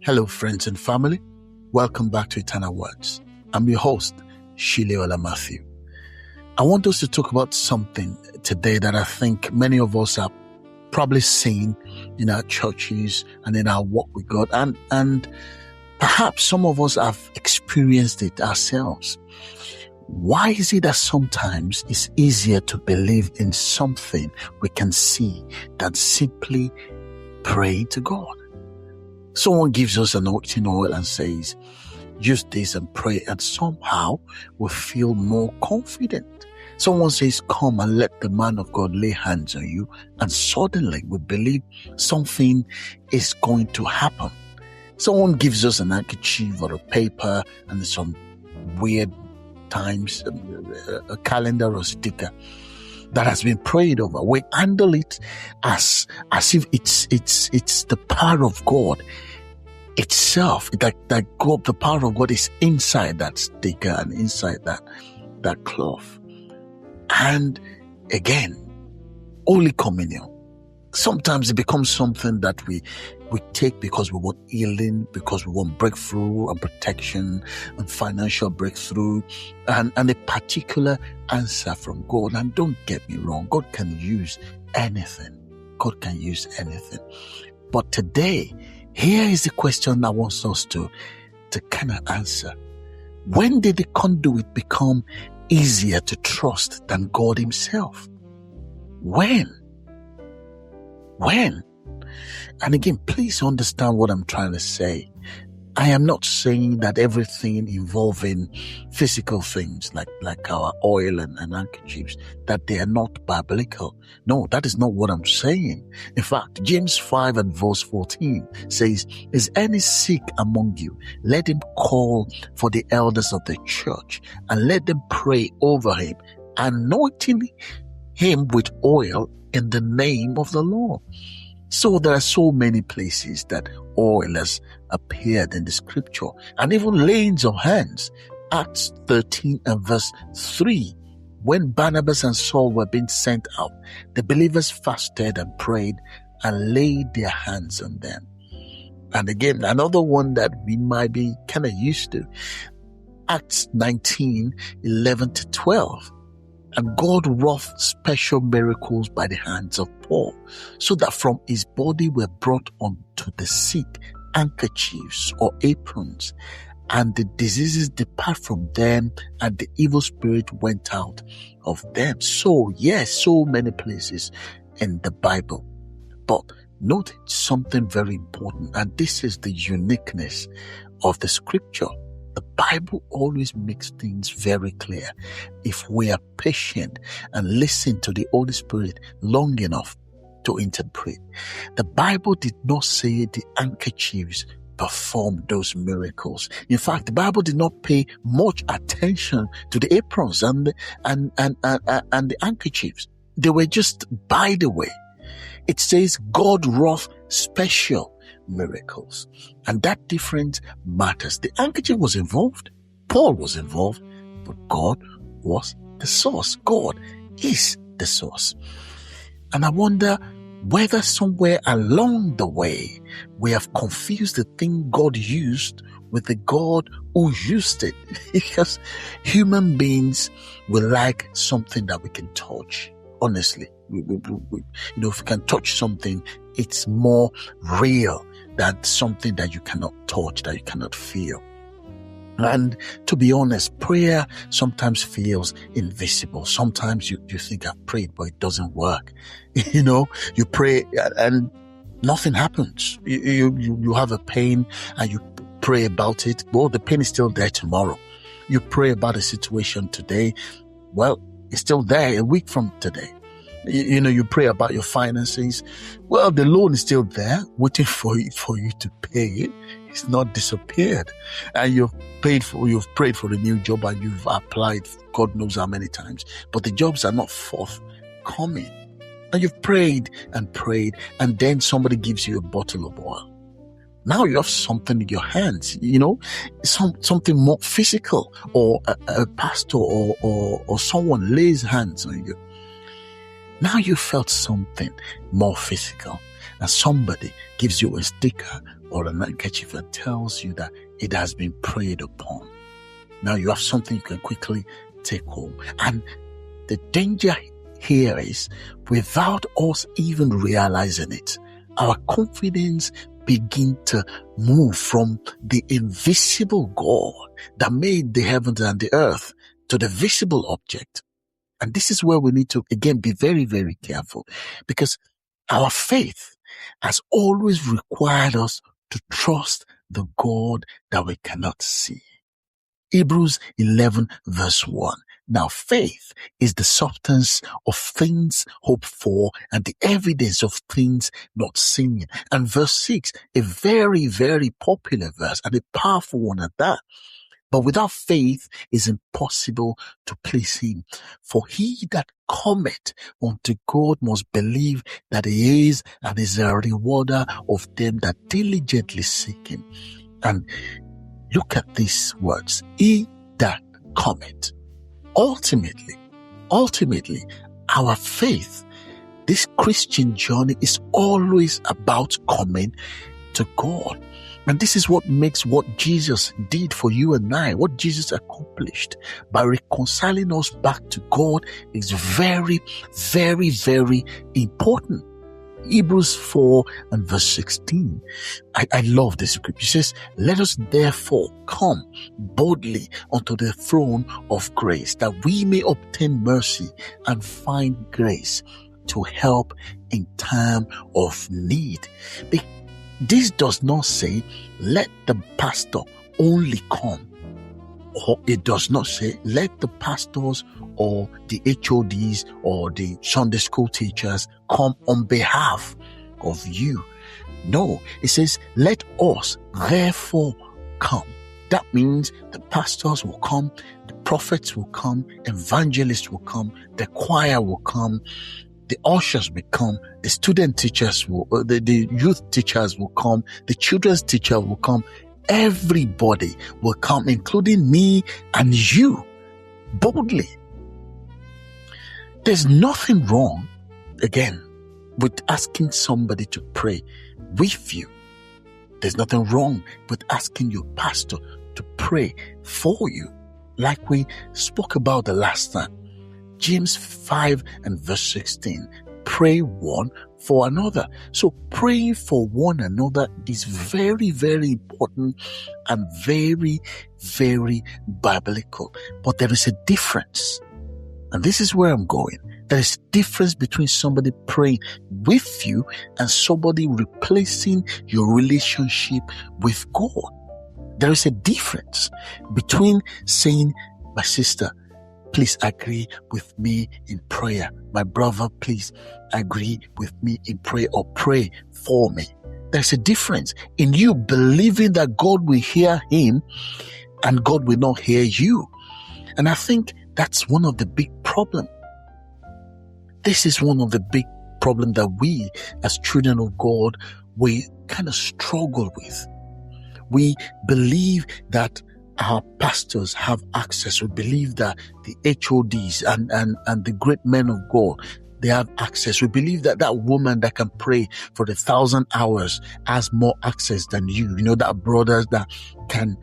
Hello, friends and family. Welcome back to Eternal Words. I'm your host, Shileola Matthew. I want us to talk about something today that I think many of us have probably seen in our churches and in our walk with God, and perhaps some of us have experienced it ourselves. Why is it that sometimes it's easier to believe in something we can see than simply pray to God? Someone gives us anointing oil and says, use this and pray, and somehow we feel more confident. Someone says, come and let the man of God lay hands on you, and suddenly we believe something is going to happen. Someone gives us an handkerchief or a paper and some weird times, a calendar or sticker that has been prayed over. We handle it as if it's the power of God itself. That God, the power of God is inside that sticker and inside that cloth. And again, Holy Communion. Sometimes it becomes something that we take because we want healing, because we want breakthrough and protection and financial breakthrough and a particular answer from God. And don't get me wrong, God can use anything. God can use anything. But today, here is the question I want us to kind of answer. When did the conduit become easier to trust than God himself? When? And again, please understand what I'm trying to say. I am not saying that everything involving physical things like our oil and handkerchiefs, that they are not biblical. No, that is not what I'm saying. In fact, James 5 and verse 14 says, is any sick among you? Let him call for the elders of the church and let them pray over him, anointing him with oil in the name of the Lord. So there are so many places that oil has appeared in the scripture, and even layings of hands. Acts 13 and verse 3. When Barnabas and Saul were being sent out, the believers fasted and prayed and laid their hands on them. And again, another one that we might be kind of used to. Acts 19, 11 to 12. And God wrought special miracles by the hands of Paul, so that from his body were brought unto the sick handkerchiefs or aprons, and the diseases depart from them, and the evil spirit went out of them. So, yes, so many places in the Bible. But note something very important, and this is the uniqueness of the scripture. The Bible always makes things very clear if we are patient and listen to the Holy Spirit long enough to interpret. The Bible did not say the handkerchiefs performed those miracles. In fact, the Bible did not pay much attention to the aprons and the handkerchiefs. They were just by the way. It says God wrought special miracles, and that difference matters. The handkerchief was involved, Paul was involved, but God was the source. God is the source. And I wonder whether somewhere along the way we have confused the thing God used with the God who used it, because human beings will like something that we can touch. Honestly, if we can touch something, it's more real than something that you cannot touch, that you cannot feel. And to be honest, prayer sometimes feels invisible. Sometimes you think I've prayed, but it doesn't work. You pray and nothing happens. You have a pain and you pray about it. Well, the pain is still there tomorrow. You pray about a situation today. Well, it's still there a week from today. You pray about your finances. Well, the loan is still there, waiting for you to pay it. It's not disappeared. And you've prayed for a new job and you've applied God knows how many times, but the jobs are not forthcoming. And you've prayed, and then somebody gives you a bottle of oil. Now you have something in your hands, something more physical, or a pastor or someone lays hands on you. Now you felt something more physical. and somebody gives you a sticker or a handkerchief and tells you that it has been prayed upon. Now you have something you can quickly take home. And the danger here is, without us even realizing it, our confidence begin to move from the invisible God that made the heavens and the earth to the visible object. And this is where we need to, again, be very, very careful, because our faith has always required us to trust the God that we cannot see. Hebrews 11 verse 1. Now faith is the substance of things hoped for and the evidence of things not seen. And verse 6, a very, very popular verse and a powerful one at that. But without faith it is impossible to please him. For he that cometh unto God must believe that he is, and is a rewarder of them that diligently seek him. And look at these words. He that cometh. Ultimately, our faith, this Christian journey, is always about coming to God. And this is what makes what Jesus did for you and I, what Jesus accomplished by reconciling us back to God, is very, very, very important. Hebrews 4 and verse 16. I love this scripture. It says, let us therefore come boldly unto the throne of grace, that we may obtain mercy and find grace to help in time of need. This does not say, let the pastor only come. Or it does not say, let the pastors or the HODs or the Sunday school teachers come on behalf of you. No, it says, let us therefore come. That means the pastors will come, the prophets will come, evangelists will come, the choir will come, the ushers will come, the student teachers will, the youth teachers will come, the children's teacher will come. Everybody will come, including me and you, boldly. There's nothing wrong, again, with asking somebody to pray with you. There's nothing wrong with asking your pastor to pray for you, like we spoke about the last time. James 5 and verse 16. Pray one for another. So praying for one another is very, very important and very, very biblical. But there is a difference. And this is where I'm going. There is a difference between somebody praying with you and somebody replacing your relationship with God. There is a difference between saying, my sister, please agree with me in prayer. My brother, please agree with me in prayer, or pray for me. There's a difference in you believing that God will hear him and God will not hear you. And I think that's one of the big problems. This is one of the big problems that we as children of God, we kind of struggle with. We believe that our pastors have access. We believe that the HODs and the great men of God, they have access. We believe that that woman that can pray for 1,000 hours has more access than you. You know, that brothers that can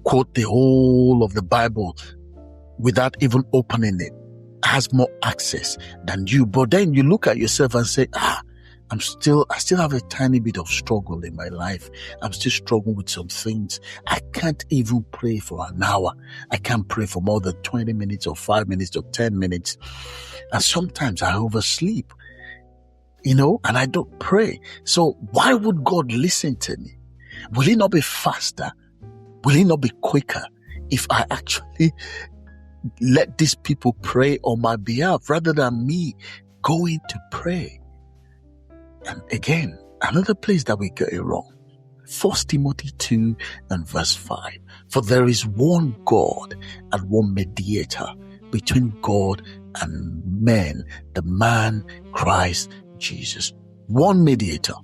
quote the whole of the Bible without even opening it has more access than you. But then you look at yourself and say, I still have a tiny bit of struggle in my life. I'm still struggling with some things. I can't even pray for an hour. I can't pray for more than 20 minutes or 5 minutes or 10 minutes. And sometimes I oversleep, and I don't pray. So why would God listen to me? Will he not be faster? Will he not be quicker if I actually let these people pray on my behalf rather than me going to pray? And again, another place that we get it wrong. 1 Timothy 2 and verse 5. For there is one God and one mediator between God and men, the man Christ Jesus. One mediator,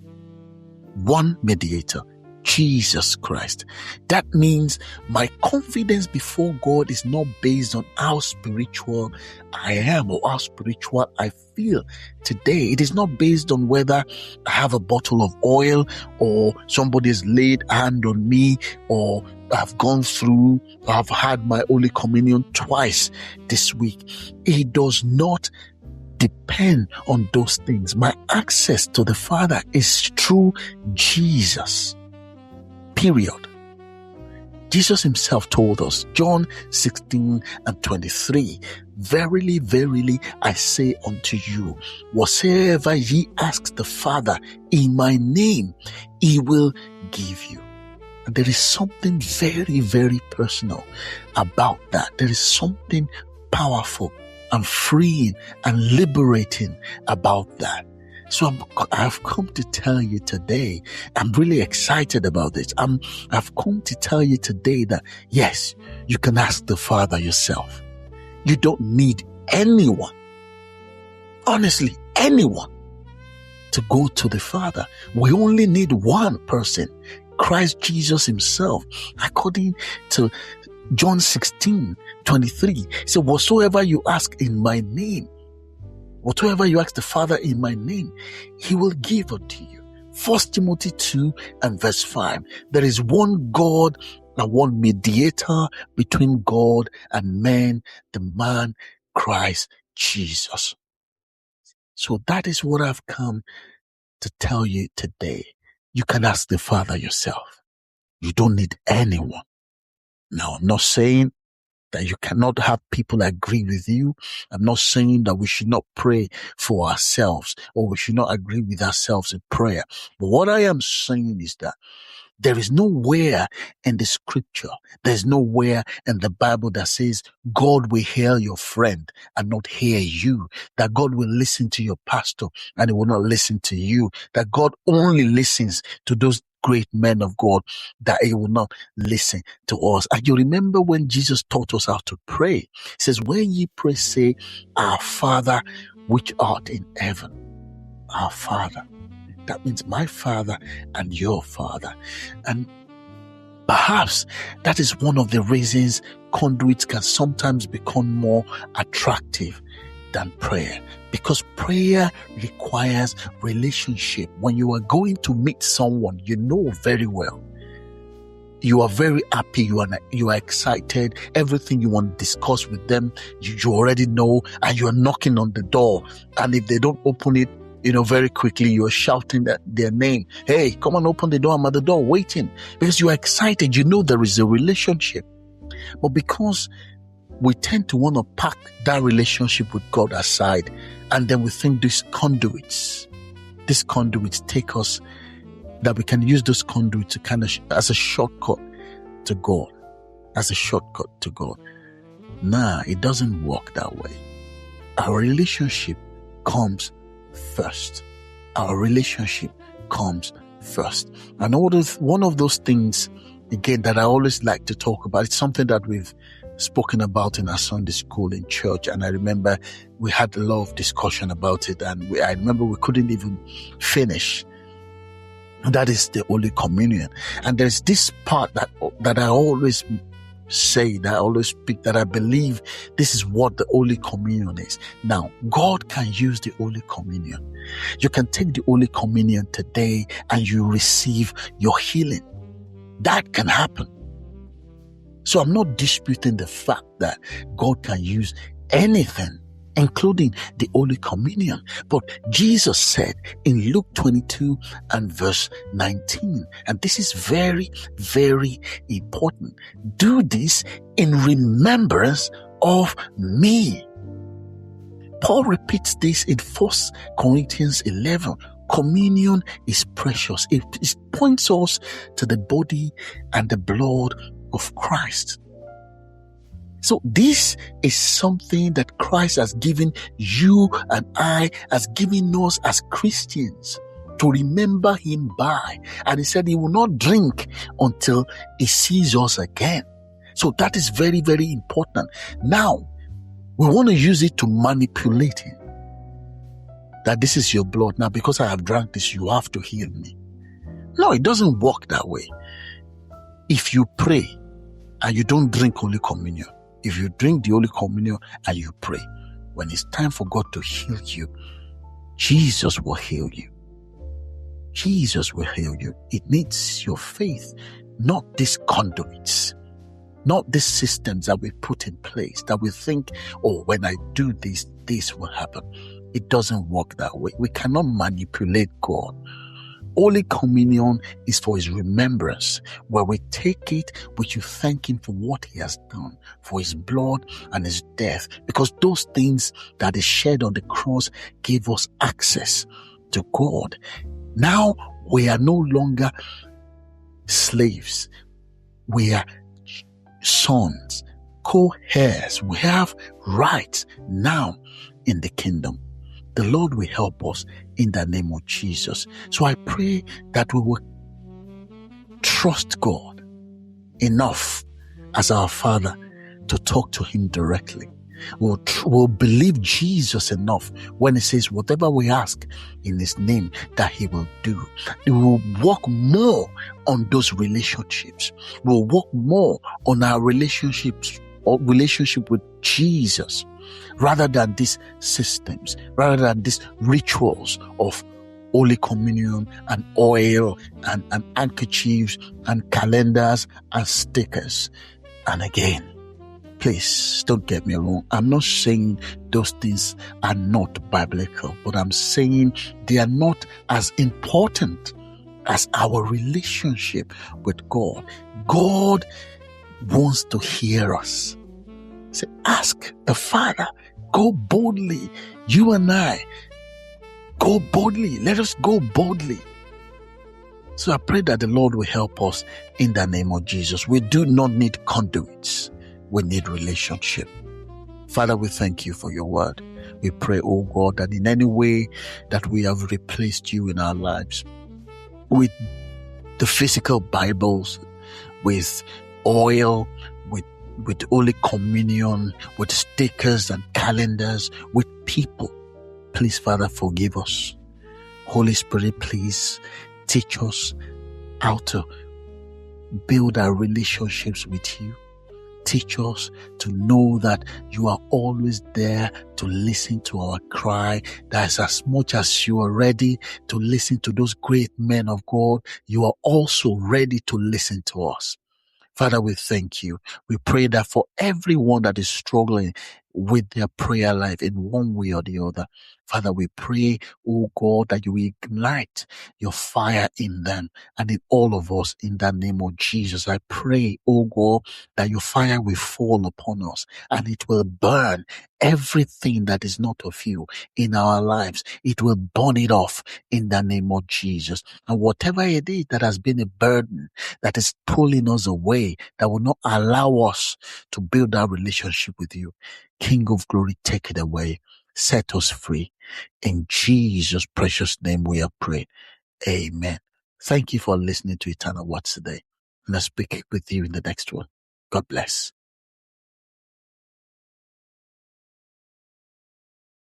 Jesus Christ. That means my confidence before God is not based on how spiritual I am or how spiritual I feel today. It is not based on whether I have a bottle of oil or somebody's laid hand on me or I've gone through, I've had my Holy Communion twice this week. It does not depend on those things. My access to the Father is through Jesus. Period. Jesus himself told us, John 16:23, verily, verily, I say unto you, whatsoever ye ask the Father in my name, he will give you. And there is something very, very personal about that. There is something powerful and freeing and liberating about that. So I've come to tell you today, I'm really excited about this. I've come to tell you today that yes, you can ask the Father yourself. You don't need anyone, honestly, anyone to go to the Father. We only need one person, Christ Jesus himself. According to John 16:23, he said, whatsoever you ask in my name, whatever you ask the Father in my name, he will give unto you. 1 Timothy 2:5. There is one God and one mediator between God and man, the man Christ Jesus. So that is what I've come to tell you today. You can ask the Father yourself. You don't need anyone. Now, I'm not saying that you cannot have people agree with you. I'm not saying that we should not pray for ourselves or we should not agree with ourselves in prayer. But what I am saying is that there is nowhere in the scripture, there's nowhere in the Bible that says God will hear your friend and not hear you, that God will listen to your pastor and he will not listen to you, that God only listens to those great men of God, that he will not listen to us. And you remember when Jesus taught us how to pray, he says, when ye pray, say, our Father which art in heaven. Our Father. That means my Father and your Father. And perhaps that is one of the reasons conduits can sometimes become more attractive than prayer, because prayer requires relationship. When you are going to meet someone you know very well, you are very happy, you are excited, everything you want to discuss with them, you already know, and you are knocking on the door, and if they don't open it, very quickly, you're shouting their name. Hey, come on, open the door. I'm at the door waiting. Because you are excited. You know there is a relationship. But because we tend to want to pack that relationship with God aside, and then we think these conduits take us, that we can use those conduits to kind of as a shortcut to God. Nah, it doesn't work that way. Our relationship comes first. Our relationship comes first. And one of those things, again, that I always like to talk about, it's something that we've spoken about in our Sunday school in church. And I remember we had a lot of discussion about it. And I remember we couldn't even finish. And that is the Holy Communion. And there's this part that I always say, that I always speak, that I believe this is what the Holy Communion is. Now, God can use the Holy Communion. You can take the Holy Communion today and you receive your healing. That can happen. So I'm not disputing the fact that God can use anything, including the Holy Communion. But Jesus said in Luke 22:19, and this is very, very important, do this in remembrance of me. Paul repeats this in 1 Corinthians 11. Communion is precious. It points us to the body and the blood of Christ. So this is something that Christ has given you and I, has given us as Christians to remember him by. And he said he will not drink until he sees us again. So that is very, very important. Now, we want to use it to manipulate him. That this is your blood. Now, because I have drank this, you have to heal me. No, it doesn't work that way. If you pray and you don't drink Holy Communion, if you drink the Holy Communion and you pray, when it's time for God to heal you, Jesus will heal you. Jesus will heal you. It needs your faith, not these conduits, not these systems that we put in place that we think, oh, when I do this, this will happen. It doesn't work that way. We cannot manipulate God. Holy Communion is for His remembrance, where we take it, which you thank Him for what He has done, for His blood and His death, because those things that He shed on the cross gave us access to God. Now we are no longer slaves. We are sons, co-heirs. We have rights now in the kingdom. The Lord will help us in the name of Jesus. So I pray that we will trust God enough as our Father to talk to Him directly. We'll believe Jesus enough when He says whatever we ask in His name that He will do. We will work more on those relationships. We'll work more on our relationships or relationship with Jesus, rather than these systems, rather than these rituals of Holy Communion and oil and handkerchiefs and calendars and stickers. And again, please don't get me wrong. I'm not saying those things are not biblical, but I'm saying they are not as important as our relationship with God. God wants to hear us. Say, ask the Father. Go boldly. You and I, go boldly. Let us go boldly. So I pray that the Lord will help us in the name of Jesus. We do not need conduits. We need relationship. Father, we thank You for Your word. We pray, oh God, that in any way that we have replaced You in our lives with the physical Bibles, with oil, with Holy Communion, with stickers and calendars, with people, please, Father, forgive us. Holy Spirit, please teach us how to build our relationships with You. Teach us to know that You are always there to listen to our cry. That is, as much as You are ready to listen to those great men of God, You are also ready to listen to us. Father, we thank You. We pray that for everyone that is struggling with their prayer life in one way or the other, Father, we pray, oh God, that You will ignite Your fire in them and in all of us in the name of Jesus. I pray, oh God, that Your fire will fall upon us and it will burn everything that is not of You in our lives. It will burn it off in the name of Jesus. And whatever it is that has been a burden that is pulling us away, that will not allow us to build our relationship with You, King of glory, take it away. Set us free. In Jesus' precious name we have prayed. Amen. Thank you for listening to Eternal Words today. And I'll speak with you in the next one. God bless.